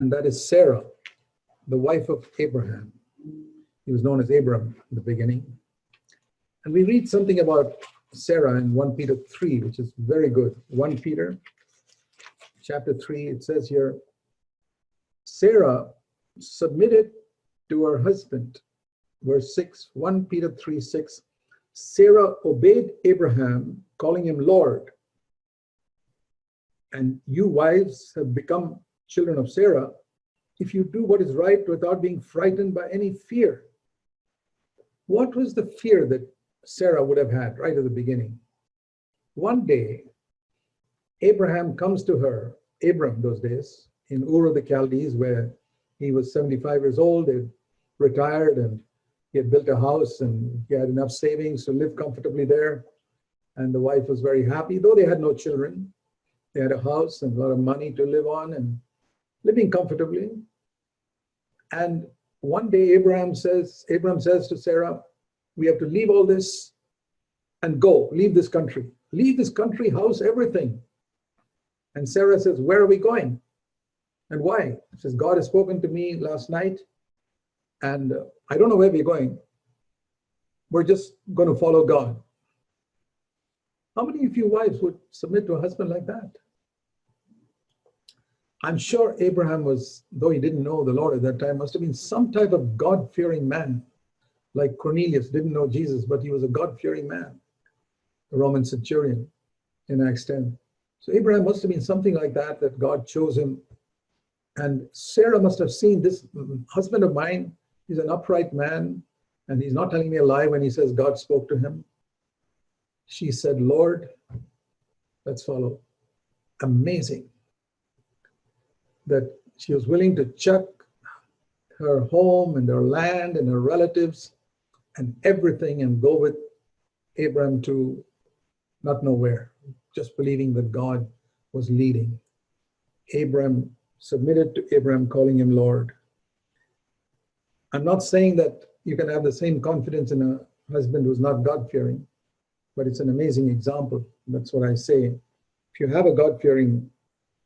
and that is Sarah, the wife of Abraham. He was known as Abram in the beginning. And we read something about Sarah in 1 Peter 3, which is very good. 1 Peter chapter 3, it says here, Sarah submitted to her husband. Verse 6, 1 Peter 3, 6. Sarah obeyed Abraham, calling him Lord. And you wives have become children of Sarah if you do what is right without being frightened by any fear. What was the fear that Sarah would have had right at the beginning? One day, Abraham comes to her, Abram those days, in Ur of the Chaldees, where he was 75 years old, he retired, and he had built a house, and he had enough savings to live comfortably there. And the wife was very happy, though they had no children. They had a house and a lot of money to live on and living comfortably. And one day Abram says to Sarah, we have to leave all this and go, leave this country, house, everything. And Sarah says, where are we going? And why? She says, God has spoken to me last night, and I don't know where we're going. We're just going to follow God. How many of you wives would submit to a husband like that? I'm sure Abraham was, though he didn't know the Lord at that time, must have been some type of God-fearing man. Like Cornelius didn't know Jesus, but he was a God-fearing man, a Roman centurion in Acts 10. So Abraham must have been something like that, that God chose him. And Sarah must have seen this husband of mine, he's an upright man, and he's not telling me a lie when he says God spoke to him. She said, Lord, let's follow. Amazing that she was willing to chuck her home and her land and her relatives and everything and go with Abram to not know where, just believing that God was leading. Abram submitted to Abram, calling him Lord. I'm not saying that you can have the same confidence in a husband who's not God-fearing, but it's an amazing example. That's what I say. If you have a God-fearing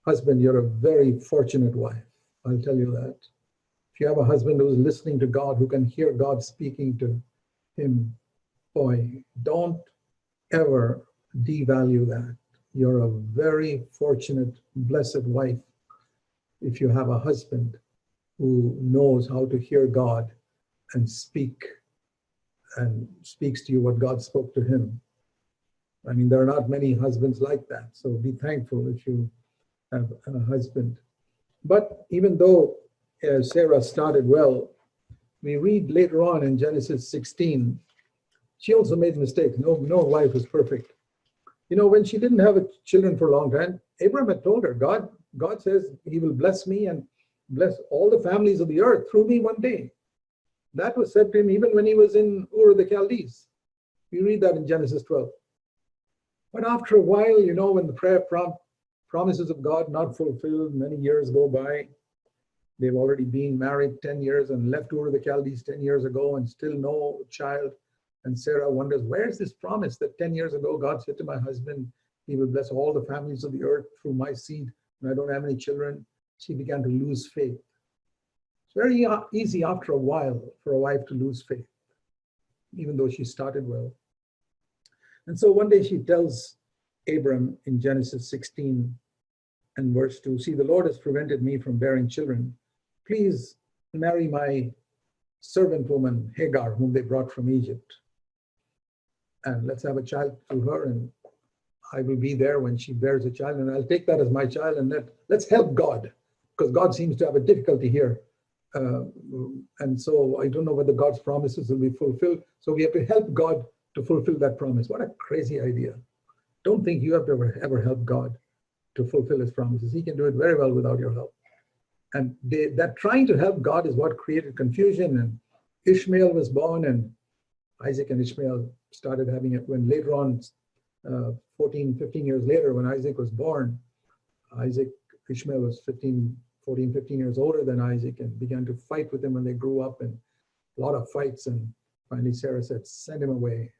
husband, you're a very fortunate wife. I'll tell you that. If you have a husband who's listening to God, who can hear God speaking to him, boy, don't ever devalue that. You're a very fortunate, blessed wife if you have a husband who knows how to hear God and speaks to you what God spoke to him. I mean, there are not many husbands like that. So be thankful if you have a husband. But even though Sarah started well, we read later on in Genesis 16, she also made mistakes. No wife was perfect. You know, when she didn't have children for a long time, Abraham had told her, God says he will bless me and bless all the families of the earth through me one day. That was said to him even when he was in Ur of the Chaldees. We read that in Genesis 12. But after a while, you know, when the prayer promises of God not fulfilled, many years go by. They've already been married 10 years and left Ur of the Chaldees 10 years ago and still no child. And Sarah wonders, where's this promise that 10 years ago God said to my husband, he will bless all the families of the earth through my seed, and I don't have any children. She began to lose faith. It's very easy after a while for a wife to lose faith, even though she started well. And so one day she tells Abram in Genesis 16 and verse 2, see, the Lord has prevented me from bearing children. Please marry my servant woman, Hagar, whom they brought from Egypt. And let's have a child through her, and I will be there when she bears a child, and I'll take that as my child, and let's help God, because God seems to have a difficulty here. And so I don't know whether God's promises will be fulfilled. So we have to help God to fulfill that promise. What a crazy idea. Don't think you have to ever help God to fulfill his promises. He can do it very well without your help. And that trying to help God is what created confusion. And Ishmael was born, and Isaac and Ishmael started having it when later on, 15 years later, when Isaac was born, Ishmael was 15 years older than Isaac, and began to fight with him when they grew up, and a lot of fights. And finally Sarah said, send him away.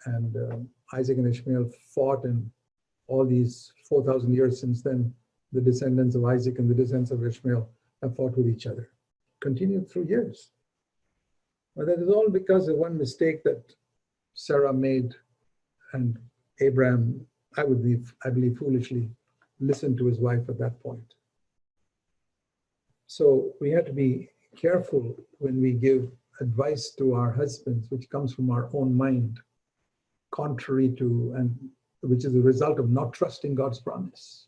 And Isaac and Ishmael fought, and all these 4,000 years since then, the descendants of Isaac and the descendants of Ishmael have fought with each other. Continued through years. But that is all because of one mistake that Sarah made, and Abraham, I believe foolishly listened to his wife at that point. So we have to be careful when we give advice to our husbands, which comes from our own mind, contrary to, and which is a result of not trusting God's promise.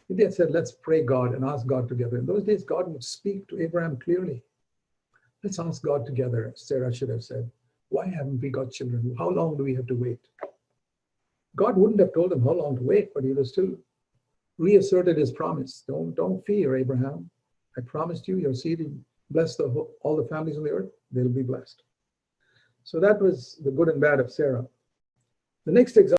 If they had said, let's pray God and ask God together. In those days, God would speak to Abraham clearly. Let's ask God together, Sarah should have said. Why haven't we got children? How long do we have to wait? God wouldn't have told him how long to wait, but he would have still reasserted his promise. Don't fear, Abraham. I promised you, your seed will bless all the families on the earth. They'll be blessed. So that was the good and bad of Sarah. The next example.